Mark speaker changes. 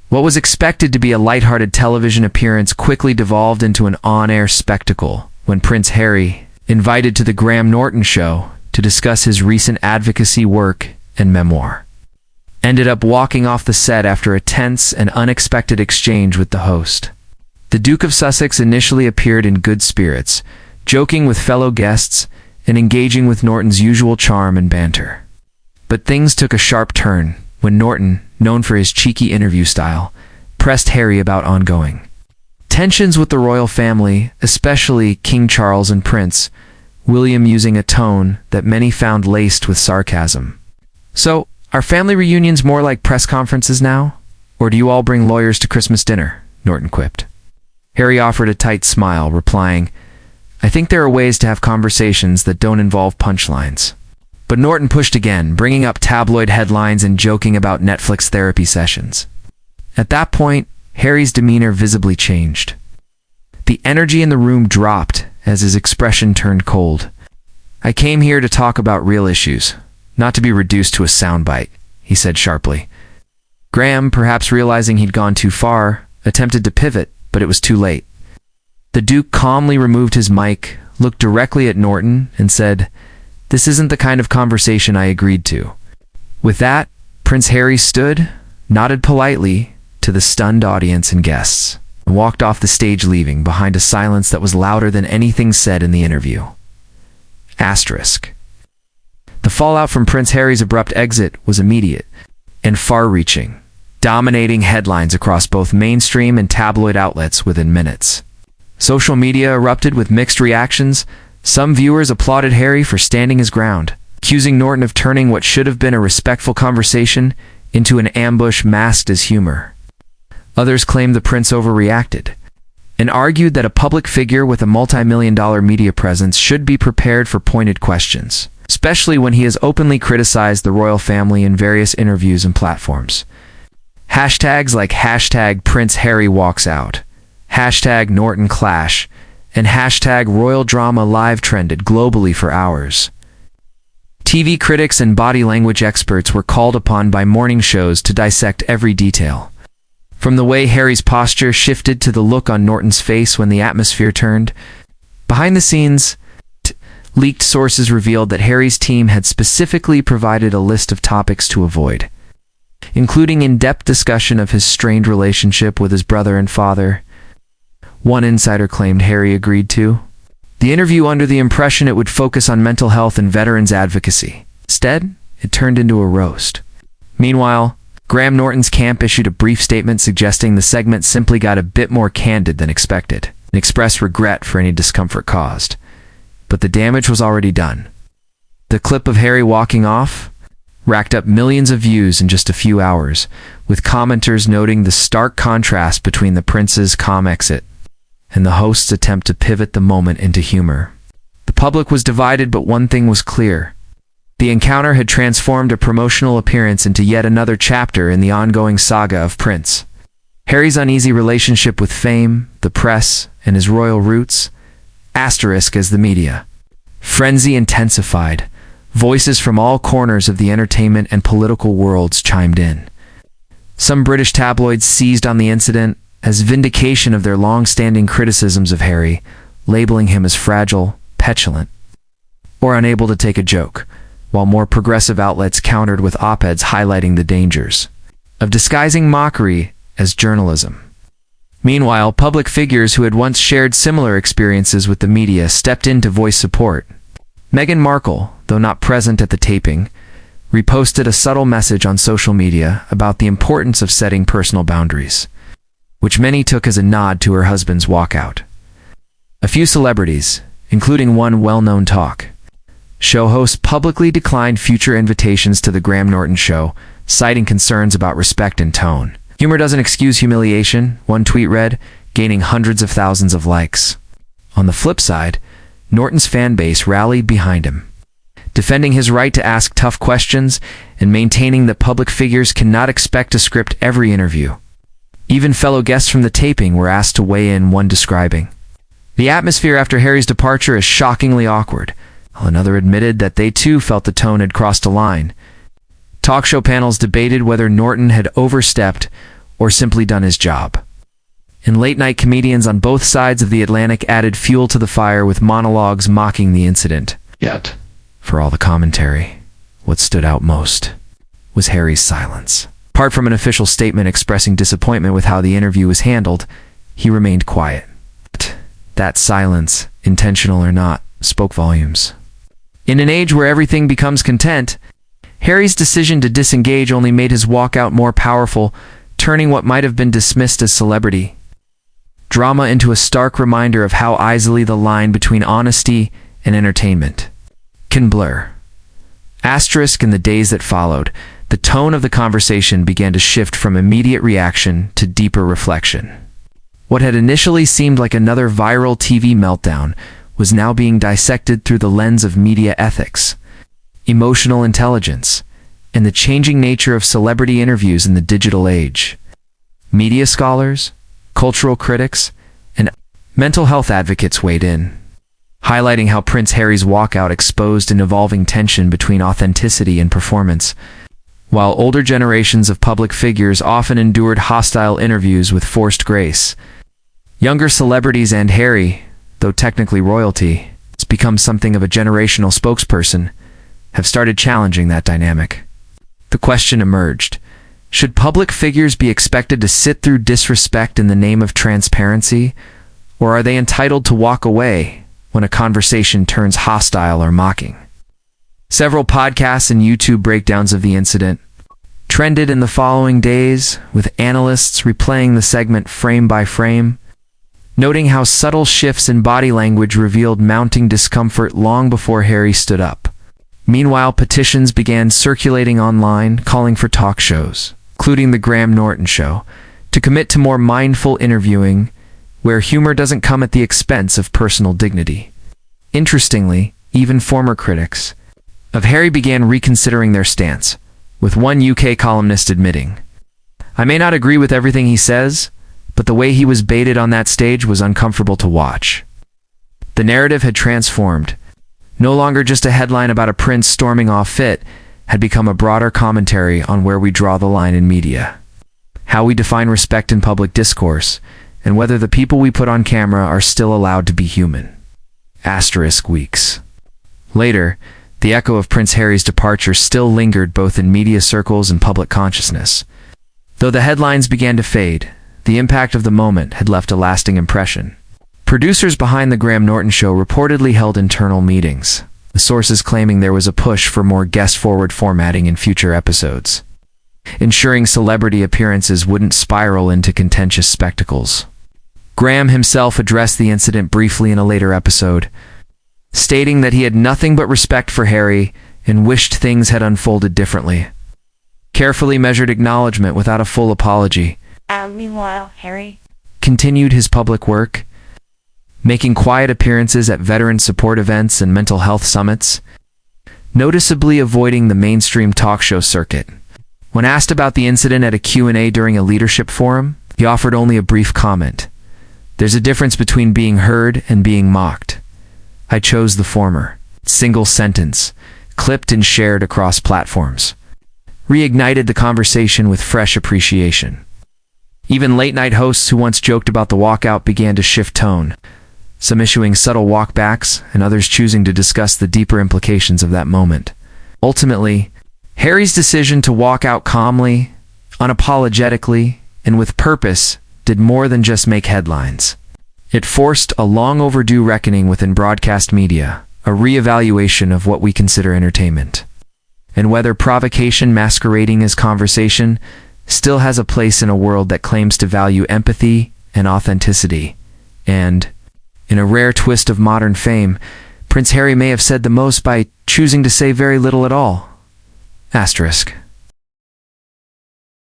Speaker 1: What was expected to be a lighthearted television appearance quickly devolved into an on-air spectacle when Prince Harry, invited to the Graham Norton show to discuss his recent advocacy work and memoir, ended up walking off the set after a tense and unexpected exchange with the host. The Duke of Sussex initially appeared in good spirits, joking with fellow guests and engaging with Norton's usual charm and banter. But things took a sharp turn when Norton, known for his cheeky interview style, pressed Harry about ongoing tensions with the royal family, especially King Charles and Prince William, using a tone that many found laced with sarcasm. "So, are family reunions more like press conferences now? Or do you all bring lawyers to Christmas dinner?" Norton quipped. Harry offered a tight smile, replying, "I think there are ways to have conversations that don't involve punchlines." But Norton pushed again, bringing up tabloid headlines and joking about Netflix therapy sessions. At that point, Harry's demeanor visibly changed. The energy in the room dropped as his expression turned cold. "I came here to talk about real issues, not to be reduced to a soundbite," he said sharply. Graham, perhaps realizing he'd gone too far, attempted to pivot, but it was too late. The Duke calmly removed his mic, looked directly at Norton, and said, "This isn't the kind of conversation I agreed to." With that, Prince Harry stood, nodded politely to the stunned audience and guests, and walked off the stage, leaving behind a silence that was louder than anything said in the interview. Asterisk. The fallout from Prince Harry's abrupt exit was immediate and far-reaching, dominating headlines across both mainstream and tabloid outlets within minutes. Social media erupted with mixed reactions. Some viewers applauded Harry for standing his ground, accusing Norton of turning what should have been a respectful conversation into an ambush masked as humor. Others claimed the prince overreacted, and argued that a public figure with a multi-million-dollar media presence should be prepared for pointed questions, especially when he has openly criticized the royal family in various interviews and platforms. Hashtags like hashtag Prince Harry walks out, hashtag Norton clash, and hashtag royal drama live trended globally for hours. TV critics and body language experts were called upon by morning shows to dissect every detail. From the way Harry's posture shifted to the look on Norton's face when the atmosphere turned. Behind the scenes, leaked sources revealed that Harry's team had specifically provided a list of topics to avoid, including in-depth discussion of his strained relationship with his brother and father. One insider claimed Harry agreed to the interview under the impression it would focus on mental health and veterans advocacy. Instead, it turned into a roast. Meanwhile, Graham Norton's camp issued a brief statement suggesting the segment simply got a bit more candid than expected, and expressed regret for any discomfort caused. But the damage was already done. The clip of Harry walking off racked up millions of views in just a few hours, with commenters noting the stark contrast between the prince's calm exit and the host's attempt to pivot the moment into humor. The public was divided, but one thing was clear. The encounter had transformed a promotional appearance into yet another chapter in the ongoing saga of Prince Harry's uneasy relationship with fame, the press, and his royal roots. Asterisk as the media frenzy intensified, voices from all corners of the entertainment and political worlds chimed in. Some British tabloids seized on the incident as vindication of their long-standing criticisms of Harry, labeling him as fragile, petulant, or unable to take a joke, while more progressive outlets countered with op-eds highlighting the dangers of disguising mockery as journalism. Meanwhile, public figures who had once shared similar experiences with the media stepped in to voice support. Meghan Markle, though not present at the taping, reposted a subtle message on social media about the importance of setting personal boundaries, which many took as a nod to her husband's walkout. A few celebrities, including one well-known talk show host, publicly declined future invitations to the Graham Norton show, citing concerns about respect and tone. "Humor doesn't excuse humiliation," one tweet read, gaining hundreds of thousands of likes. On the flip side, Norton's fan base rallied behind him, defending his right to ask tough questions and maintaining that public figures cannot expect to script every interview. Even fellow guests from the taping were asked to weigh in, one describing the atmosphere after Harry's departure as shockingly awkward, while another admitted that they too felt the tone had crossed a line. Talk show panels debated whether Norton had overstepped or simply done his job. And late-night comedians on both sides of the Atlantic added fuel to the fire with monologues mocking the incident.
Speaker 2: Yet,
Speaker 1: For all the commentary, what stood out most was Harry's silence. Apart from an official statement expressing disappointment with how the interview was handled, he remained quiet. That silence, intentional or not, spoke volumes. In an age where everything becomes content, Harry's decision to disengage only made his walkout more powerful, turning what might have been dismissed as celebrity drama into a stark reminder of how easily the line between honesty and entertainment can blur. In the days that followed, the tone of the conversation began to shift from immediate reaction to deeper reflection. What had initially seemed like another viral TV meltdown was now being dissected through the lens of media ethics, emotional intelligence, and the changing nature of celebrity interviews in the digital age. Media scholars, cultural critics, and mental health advocates weighed in, highlighting how Prince Harry's walkout exposed an evolving tension between authenticity and performance. While older generations of public figures often endured hostile interviews with forced grace, younger celebrities and Harry, though technically royalty, has become something of a generational spokesperson, have started challenging that dynamic. The question emerged: should public figures be expected to sit through disrespect in the name of transparency, or are they entitled to walk away when a conversation turns hostile or mocking? Several podcasts and YouTube breakdowns of the incident trended in the following days, with analysts replaying the segment frame by frame, noting how subtle shifts in body language revealed mounting discomfort long before Harry stood up. Meanwhile, petitions began circulating online calling for talk shows, including the Graham Norton show, to commit to more mindful interviewing where humor doesn't come at the expense of personal dignity. Interestingly, even former critics of Harry began reconsidering their stance, with one UK columnist admitting, "I may not agree with everything he says, but the way he was baited on that stage was uncomfortable to watch." The narrative had transformed. No longer just a headline about a prince storming off fit, had become a broader commentary on where we draw the line in media, how we define respect in public discourse, and whether the people we put on camera are still allowed to be human. Weeks later, the echo of Prince Harry's departure still lingered both in media circles and public consciousness. Though the headlines began to fade, the impact of the moment had left a lasting impression. Producers behind the Graham Norton show reportedly held internal meetings, the sources claiming there was a push for more guest-forward formatting in future episodes, ensuring celebrity appearances wouldn't spiral into contentious spectacles. Graham himself addressed the incident briefly in a later episode, stating that he had nothing but respect for Harry and wished things had unfolded differently. Carefully measured acknowledgement without a full apology.
Speaker 3: Meanwhile, Harry
Speaker 1: continued his public work, making quiet appearances at veteran support events and mental health summits, noticeably avoiding the mainstream talk show circuit. When asked about the incident at a Q&A during a leadership forum, he offered only a brief comment. "There's a difference between being heard and being mocked. I chose the former." Single sentence, clipped and shared across platforms, reignited the conversation with fresh appreciation. Even late-night hosts who once joked about the walkout began to shift tone, some issuing subtle walkbacks and others choosing to discuss the deeper implications of that moment. Ultimately, Harry's decision to walk out calmly, unapologetically, and with purpose did more than just make headlines. It forced a long-overdue reckoning within broadcast media, a re-evaluation of what we consider entertainment, and whether provocation masquerading as conversation still has a place in a world that claims to value empathy and authenticity. And, in a rare twist of modern fame, Prince Harry may have said the most by choosing to say very little at all. **